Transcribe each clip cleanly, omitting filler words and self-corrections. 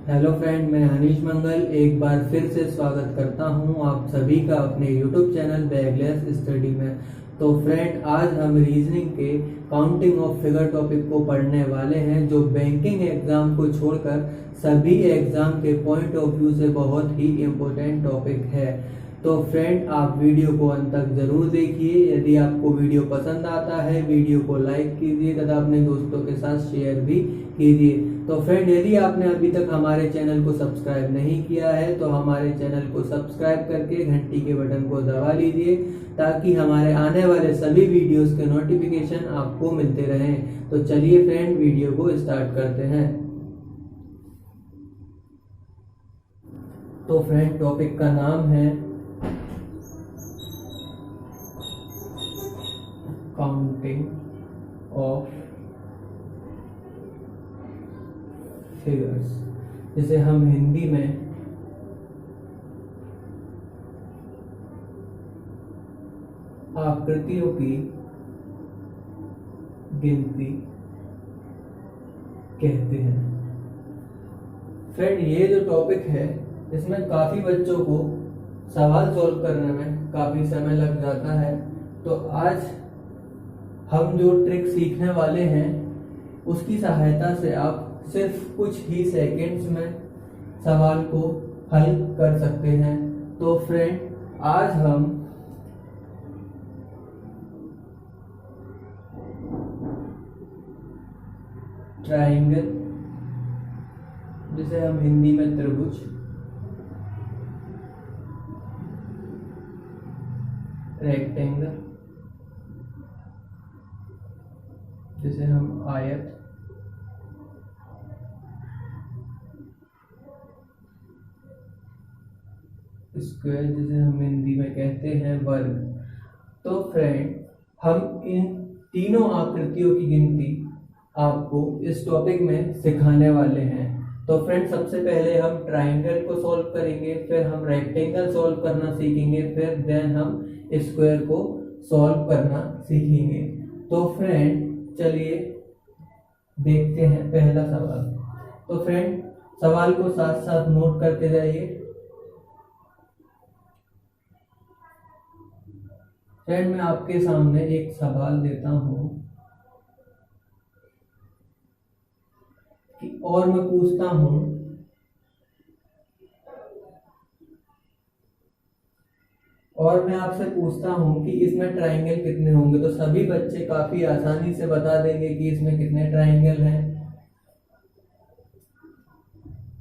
Hello friend, मैं हनीश मंगल एक बार फिर से स्वागत करता हूं आप सभी का अपने यूट्यूब चैनल बैगलेस स्टडी में। तो फ्रेंड, आज हम रीजनिंग के काउंटिंग ऑफ फिगर टॉपिक को पढ़ने वाले हैं, जो बैंकिंग एग्जाम को छोड़कर सभी एग्जाम के पॉइंट ऑफ व्यू से बहुत ही इम्पोर्टेंट टॉपिक है। तो फ्रेंड, आप वीडियो को अंत तक जरूर देखिए। यदि आपको वीडियो पसंद आता है, वीडियो को लाइक कीजिए तथा अपने दोस्तों के साथ शेयर भी कीजिए। तो फ्रेंड, यदि आपने अभी तक हमारे चैनल को सब्सक्राइब नहीं किया है तो हमारे चैनल को सब्सक्राइब करके घंटी के बटन को दबा लीजिए, ताकि हमारे आने वाले सभी वीडियोस के नोटिफिकेशन आपको मिलते रहें। तो चलिए फ्रेंड, वीडियो को स्टार्ट करते हैं। तो फ्रेंड, टॉपिक का नाम है काउंटिंग ऑफ फिगर्स, जिसे हम हिंदी में आकृतियों की गिनती कहते हैं। फ्रेंड, ये जो टॉपिक है इसमें काफी बच्चों को सवाल सॉल्व करने में काफी समय लग जाता है। तो आज हम जो ट्रिक सीखने वाले हैं उसकी सहायता से आप सिर्फ कुछ ही सेकंड्स में सवाल को हल कर सकते हैं। तो फ्रेंड, आज हम ट्रायंगल, जिसे हम हिंदी में त्रिभुज, रेक्टेंगल, जिसे हम आयत, स्क्वायर, जिसे हम हिंदी में कहते हैं वर्ग। तो फ्रेंड, हम इन तीनों आकृतियों की गिनती आपको इस टॉपिक में सिखाने वाले हैं। तो फ्रेंड, सबसे पहले हम ट्रायंगल को सॉल्व करेंगे, फिर हम रेक्टेंगल सॉल्व करना सीखेंगे, फिर देन हम स्क्वायर को सॉल्व करना सीखेंगे। तो फ्रेंड, चलिए देखते हैं पहला सवाल। तो फ्रेंड, सवाल को साथ साथ नोट करते जाइए। फ्रेंड, मैं आपके सामने एक सवाल देता हूं और मैं पूछता हूं और मैं आपसे पूछता हूं कि इसमें ट्रायंगल कितने होंगे। तो सभी बच्चे काफी आसानी से बता देंगे कि इसमें कितने ट्रायंगल हैं।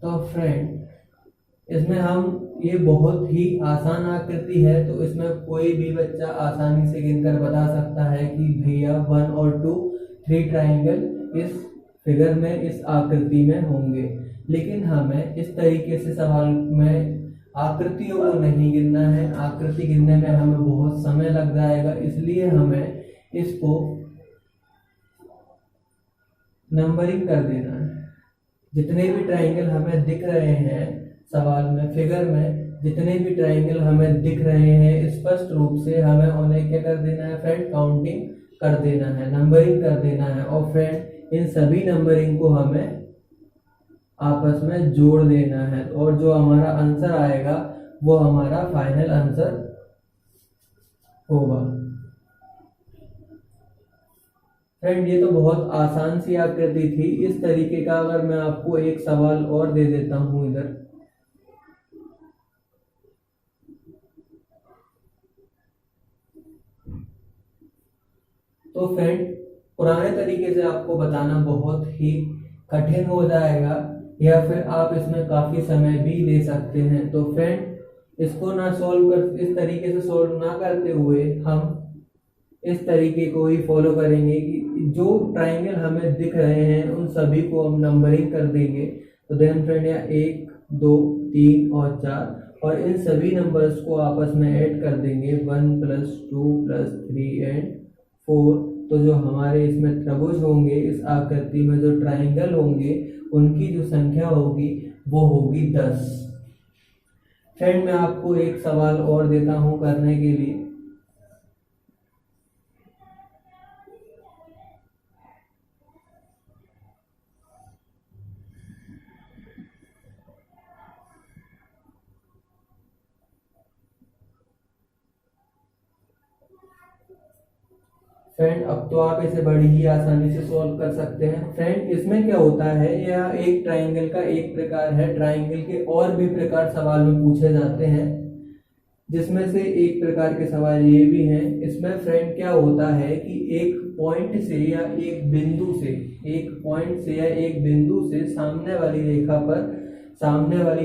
तो फ्रेंड, इसमें हम ये बहुत ही आसान आकृति है, तो इसमें कोई भी बच्चा आसानी से गिनकर बता सकता है कि भैया 1 और 2 3 ट्रायंगल इस फिगर में, इस आकृति में होंगे। लेकिन हमें इस तरीके से सवाल में आकृतियों को नहीं गिनना है। आकृति गिनने में हमें बहुत समय लग जाएगा, इसलिए हमें इसको नंबरिंग कर देना है। जितने भी ट्रायंगल हमें दिख रहे हैं सवाल में, फिगर में जितने भी ट्रायंगल हमें दिख रहे हैं, स्पष्ट रूप से हमें उन्हें क्या कर देना है फ्रेंड, काउंटिंग कर देना है, नंबरिंग कर देना है। और फ्रेंड, इन सभी नंबरिंग को हमें आपस में जोड़ देना है, और जो हमारा आंसर आएगा वो हमारा फाइनल आंसर होगा। फ्रेंड, ये तो बहुत आसान सी आकृति थी। इस तरीके का अगर मैं आपको एक सवाल और दे देता हूं इधर, तो फ्रेंड, पुराने तरीके से आपको बताना बहुत ही कठिन हो जाएगा, या फिर आप इसमें काफी समय भी ले सकते हैं। तो फ्रेंड, इसको ना सॉल्व कर, इस तरीके से सॉल्व ना करते हुए हम इस तरीके को ही फॉलो करेंगे कि जो ट्रायंगल हमें दिख रहे हैं उन सभी को हम नंबरिंग कर देंगे। तो देन फ्रेंड, यहाँ 1 2 3 और 4, और इन सभी नंबर्स को आपस में ऐड कर देंगे, 1 + 2 + 3 एंड 4। तो जो हमारे इसमें त्रिभुज होंगे, इस आकृति में जो ट्रायंगल होंगे, उनकी जो संख्या होगी वो होगी 10। फ्रेंड, मैं आपको एक सवाल और देता हूं करने के लिए। फ्रेंड अब तो आप इसे बड़ी ही आसानी से सॉल्व कर सकते हैं। फ्रेंड इसमें क्या होता है, यह एक ट्राइंगल का एक प्रकार है। ट्राइंगल के और भी प्रकार सवाल में पूछे जाते हैं, जिसमें से एक प्रकार के सवाल ये भी हैं। इसमें फ्रेंड क्या होता है कि एक पॉइंट से या एक बिंदु से सामने वाली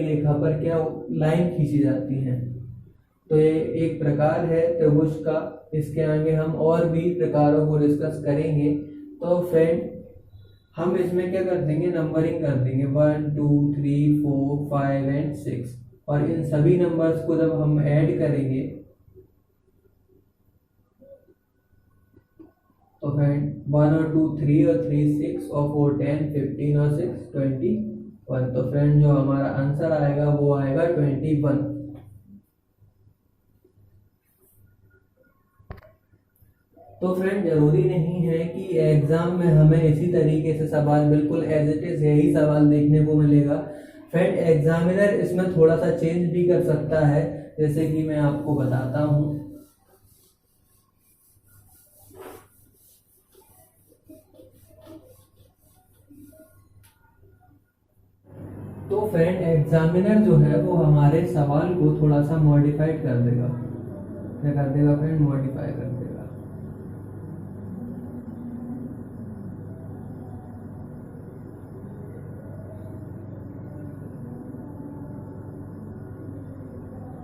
रेखा पर क्या लाइन खींची जाती है। तो ये एक प्रकार है त्रिभुज का। इसके आगे हम और भी प्रकारों को डिस्कस करेंगे। तो फ्रेंड हम इसमें क्या कर देंगे, नंबरिंग कर देंगे 1 2 3 4 5 एंड 6, और इन सभी नंबर्स को जब हम ऐड करेंगे तो फ्रेंड 1 और 2 3 और 3 6 और 4 10 15 और 6 21। तो फ्रेंड जो हमारा आंसर आएगा वो आएगा 21। तो फ्रेंड जरूरी नहीं है कि एग्जाम में हमें इसी तरीके से सवाल बिल्कुल एज इट इज यही सवाल देखने को मिलेगा। फ्रेंड एग्जामिनर इसमें थोड़ा सा चेंज भी कर सकता है, जैसे कि मैं आपको बताता हूं। तो फ्रेंड एग्जामिनर जो है वो हमारे सवाल को थोड़ा सा मॉडिफाइड कर देगा। क्या कर देगा फ्रेंड, मॉडिफाई कर देगा।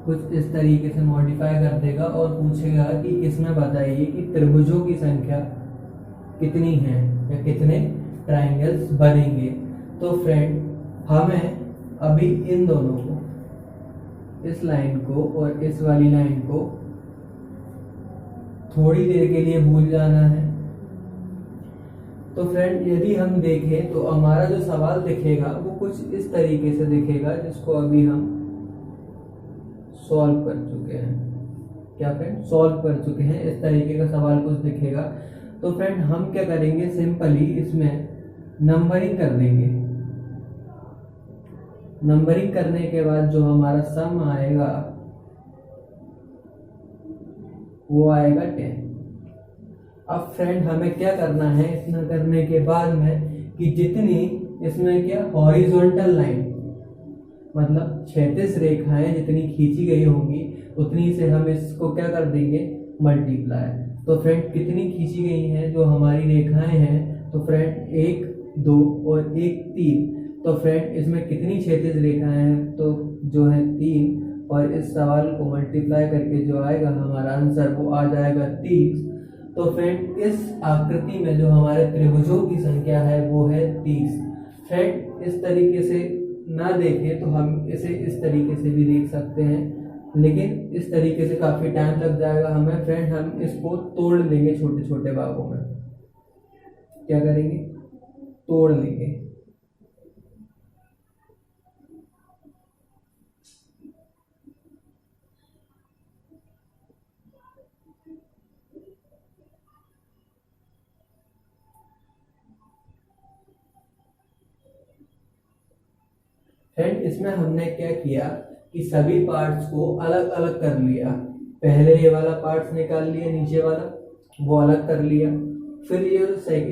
कुछ इस तरीके से मॉडिफाई कर देगा और पूछेगा कि इसमें बताइए कि त्रिभुजों की संख्या कितनी है या कितने ट्रायंगल्स बनेंगे। तो फ्रेंड हमें अभी इन दोनों को, इस लाइन को और इस वाली लाइन को थोड़ी देर के लिए भूल जाना है। तो फ्रेंड यदि हम देखें तो हमारा जो सवाल दिखेगा वो कुछ इस तरीके से दिखेगा, जिसको अभी हम सॉल्व कर चुके हैं। क्या फ्रेंड, सॉल्व कर चुके हैं। इस तरीके का सवाल कुछ दिखेगा। तो फ्रेंड हम क्या करेंगे, सिंपली इसमें नंबरिंग कर देंगे। नंबरिंग करने के बाद जो हमारा सम आएगा वो आएगा 10। अब फ्रेंड हमें क्या करना है, इतना करने के बाद में कि जितनी इसमें क्या हॉरिजॉन्टल लाइन मतलब क्षैतिज रेखाएं जितनी खींची गई होंगी उतनी से हम इसको क्या कर देंगे, मल्टीप्लाई। तो फ्रेंड कितनी खींची गई हैं जो हमारी रेखाएं हैं, तो फ्रेंड 1 2 और 1 3। तो फ्रेंड इसमें कितनी क्षैतिज रेखाएं हैं, तो जो है 3, और इस सवाल को मल्टीप्लाई करके जो आएगा हमारा आंसर वो आ जाएगा 30। तो फ्रेंड इस आकृति में जो हमारे त्रिभुजों की संख्या है वो है 30। फ्रेंड इस तरीके से ना देखें तो हम इसे इस तरीके से भी देख सकते हैं, लेकिन इस तरीके से काफ़ी टाइम लग जाएगा हमें। फ्रेंड हम इसको तोड़ लेंगे छोटे छोटे भागों में। क्या करेंगे, तोड़ लेंगे। फ्रेंड इसमें हमने क्या किया कि सभी पार्ट्स को अलग अलग कर लिया। पहले ये वाला पार्ट्स निकाल लिया, नीचे वाला वो अलग कर लिया। फिर ये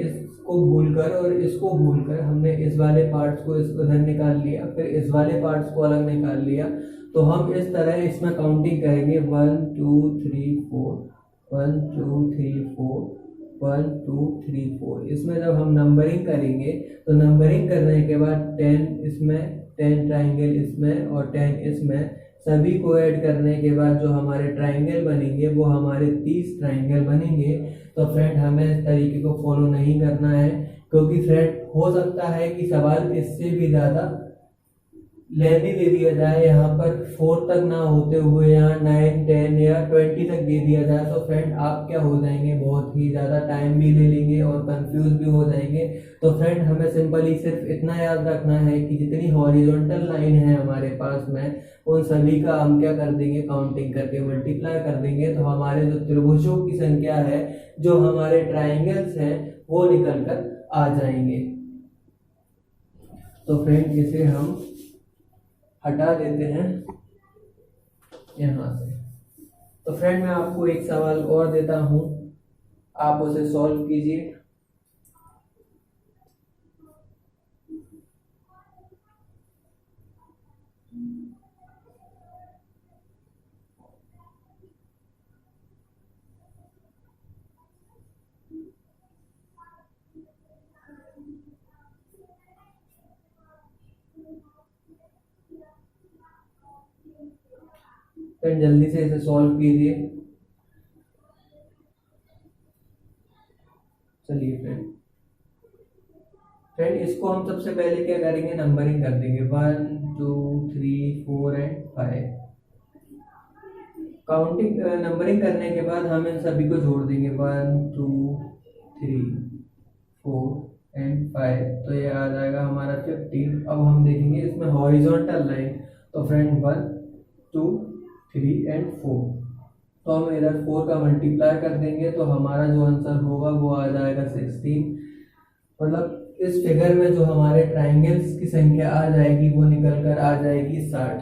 इसको भूलकर और इसको भूलकर हमने इस वाले पार्ट्स को इधर निकाल लिया, फिर इस वाले पार्ट्स को अलग निकाल लिया। तो हम इस तरह इसमें काउंटिंग करेंगे 1 2 3 4 1 2 3 4 1 2 3 4। इसमें जब हम नंबरिंग करेंगे तो नंबरिंग करने के बाद 10 इसमें, 10 ट्राइंगल इसमें और 10 इसमें, सभी को ऐड करने के बाद जो हमारे ट्राइंगल बनेंगे वो हमारे 30 ट्राइंगल बनेंगे। तो फ्रेंड हमें इस तरीके को फॉलो नहीं करना है, क्योंकि फ्रेंड हो सकता है कि सवाल इससे भी ज़्यादा लेंथी दे दिया जाए, यहाँ पर 4 तक ना होते हुए यहाँ 9 10 या 20 तक दे दिया जाए। तो फ्रेंड आप क्या हो जाएंगे, बहुत ही ज़्यादा टाइम भी ले लेंगे और कंफ्यूज भी हो जाएंगे। तो फ्रेंड हमें सिंपली सिर्फ इतना याद रखना है कि जितनी हॉरिजॉन्टल लाइन है हमारे पास में उन सभी का हम क्या कर देंगे, काउंटिंग करके मल्टीप्लाई कर देंगे। तो हमारे जो त्रिभुजों की संख्या है, जो हमारे ट्राइंगल्स हैं, वो निकल कर आ जाएंगे। तो फ्रेंड इसे हम हटा देते हैं यहाँ से। तो फ्रेंड मैं आपको एक सवाल और देता हूँ आप उसे सॉल्व कीजिए। फिर जल्दी से इसे सॉल्व कीजिए। चलिए फ्रेंड इसको हम सबसे पहले क्या करेंगे, नंबरिंग कर देंगे 1 2 3 4 एंड 5। काउंटिंग नंबरिंग करने के बाद हम इन सभी को जोड़ देंगे 1 2 3 4 एंड 5, तो ये आ जाएगा हमारा 15। अब हम देखेंगे इसमें हॉरिजॉन्टल लाइन, तो फ्रेंड 1 2 3 एंड 4, तो हम इधर 4 का मल्टीप्लाई कर देंगे तो हमारा जो आंसर होगा वो आ जाएगा 16। मतलब इस फिगर में जो हमारे ट्राइंगल्स की संख्या आ जाएगी वो निकल कर आ जाएगी 60।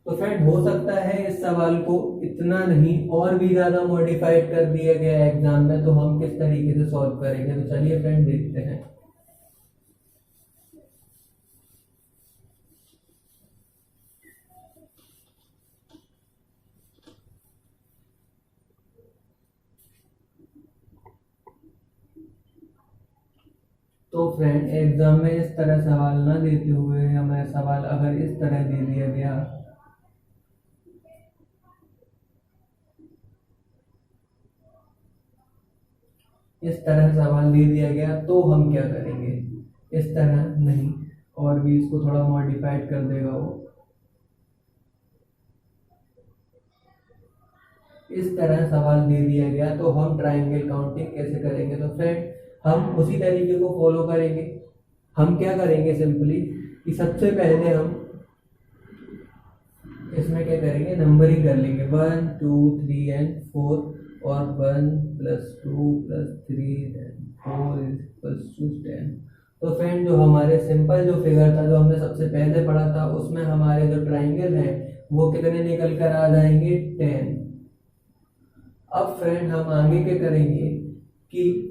तो फ्रेंड हो सकता है इस सवाल को इतना नहीं और भी ज्यादा मॉडिफाइड कर दिया गया एग्जाम में, तो हम किस तरीके से सॉल्व करेंगे, तो चलिए फ्रेंड देखते हैं। तो फ्रेंड एग्जाम में इस तरह सवाल ना देते हुए हमें सवाल अगर इस तरह दे दिया गया, इस तरह सवाल दे दिया गया तो हम क्या करेंगे, इस तरह नहीं और भी इसको थोड़ा मॉडिफाइड कर देगा वो, इस तरह सवाल दे दिया गया तो हम ट्राइंगल काउंटिंग कैसे करेंगे। तो फ्रेंड हम उसी तरीके को फॉलो करेंगे। हम क्या करेंगे सिंपली कि सबसे पहले हम इसमें क्या करेंगे, नंबरिंग कर लेंगे 1 2 3 एंड 4 और 1 + 2 + 3 एंड 4 = 10। तो फ्रेंड जो हमारे सिंपल जो फिगर था जो हमने सबसे पहले पढ़ा था उसमें हमारे जो ट्राइंगल है वो कितने निकल कर आ जाएंगे, 10। अब फ्रेंड हम आगे क्या करेंगे कि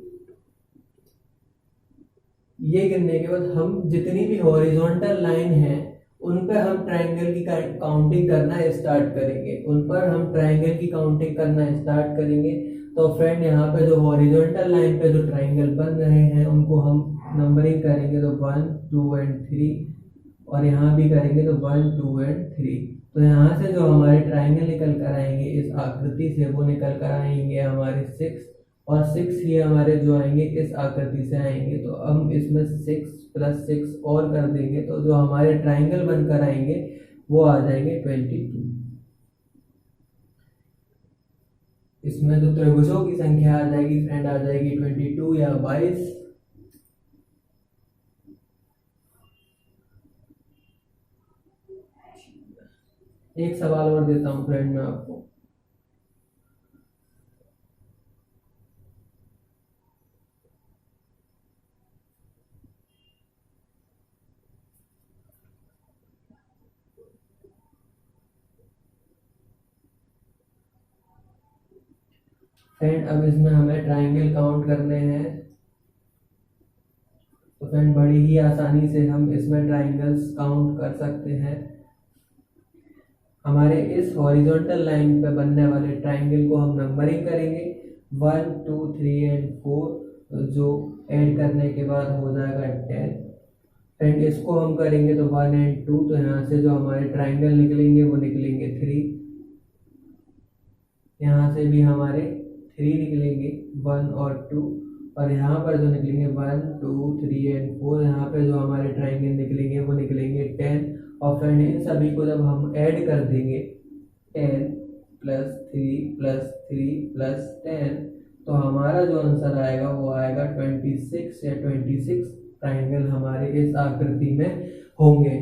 ये गिनने के बाद हम जितनी भी हॉरिजॉन्टल लाइन है उन पर हम ट्राइंगल की काउंटिंग करना स्टार्ट करेंगे, उन पर हम ट्राइंगल की काउंटिंग करना स्टार्ट करेंगे। तो फ्रेंड यहाँ पे जो हॉरिजॉन्टल लाइन पे जो ट्राइंगल बन रहे हैं उनको हम नंबरिंग करेंगे, तो 1 2 एंड 3 और यहाँ भी करेंगे तो 1 2 एंड 3। तो यहाँ से जो हमारे ट्राइंगल निकल कर आएंगे इस आकृति से वो निकल कर आएंगे हमारे 6 और 6 ही हमारे जो आएंगे इस आकृति से आएंगे। तो हम इसमें 6 + 6 और कर देंगे तो जो हमारे ट्राइंगल बनकर आएंगे वो आ जाएंगे 22। इसमें जो त्रिभुजों की संख्या आ जाएगी फ्रेंड आ जाएगी 22 या 22। एक सवाल और देता हूं फ्रेंड मैं आपको। फ्रेंड अब इसमें हमें ट्राइंगल काउंट करने हैं, तो फ्रेंड बड़ी ही आसानी से हम इसमें ट्राइंगल्स काउंट कर सकते हैं। हमारे इस हॉरिजॉन्टल लाइन पे बनने वाले ट्राइंगल को हम नंबरिंग करेंगे 1 2 3 एंड 4, जो ऐड करने के बाद हो जाएगा 10। फ्रेंड इसको हम करेंगे तो 1 एंड 2, तो यहाँ से जो हमारे ट्राइंगल निकलेंगे वो निकलेंगे 3, यहाँ से भी हमारे 3 निकलेंगे 1 और 2, और यहाँ पर जो निकलेंगे 1 2 3 एंड 4, यहाँ पे जो हमारे ट्राइंगल निकलेंगे वो निकलेंगे 10। और फ्रेंड इन सभी को जब हम ऐड कर देंगे 10 + 3 + 3 + 10, तो हमारा जो आंसर आएगा वो आएगा 26 या 26 ट्राइंगल हमारे इस आकृति में होंगे।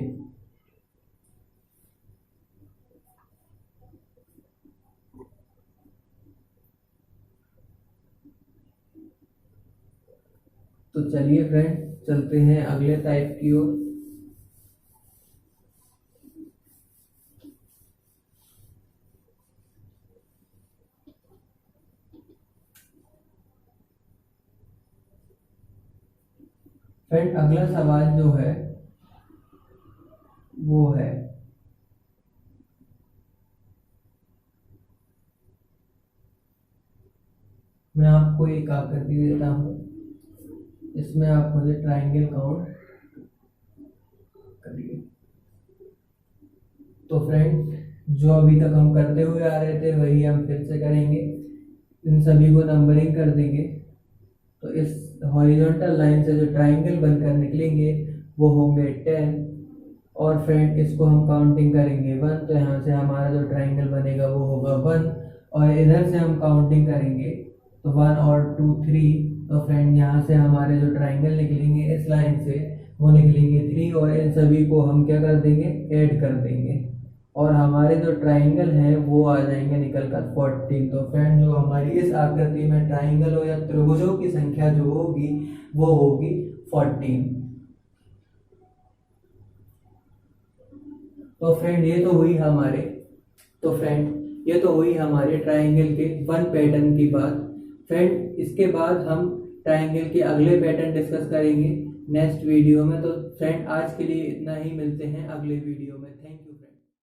तो चलिए फ्रेंड चलते हैं अगले टाइप की ओर। फ्रेंड अगला सवाल जो है वो है, मैं आपको एक आकृति देता हूँ, इसमें आप मुझे ट्राइंगल काउंट करिए। तो फ्रेंड जो अभी तक हम करते हुए आ रहे थे वही हम फिर से करेंगे, इन सभी को नंबरिंग कर देंगे। तो इस हॉरिजॉन्टल लाइन से जो ट्राइंगल बनकर निकलेंगे वो होंगे 10, और फ्रेंड इसको हम काउंटिंग करेंगे 1, तो यहाँ से हमारा जो ट्राइंगल बनेगा वो होगा 1, और इधर से हम काउंटिंग करेंगे तो 1 और 2 3, तो फ्रेंड यहाँ से हमारे जो ट्राइंगल निकलेंगे इस लाइन से वो निकलेंगे 3, और इन सभी को हम क्या कर देंगे, ऐड कर देंगे, और हमारे जो ट्राइंगल है वो आ जाएंगे निकल कर 14। तो फ्रेंड जो हमारी इस आकृति में ट्राइंगलों या त्रिभुजों की संख्या जो होगी वो होगी 14। तो फ्रेंड ये तो हुई हमारे ट्राइंगल के वन पैटर्न की बात। फ्रेंड इसके बाद हम ट्राइंगल के अगले पैटर्न डिस्कस करेंगे नेक्स्ट वीडियो में। तो फ्रेंड आज के लिए इतना ही, मिलते हैं अगले वीडियो में।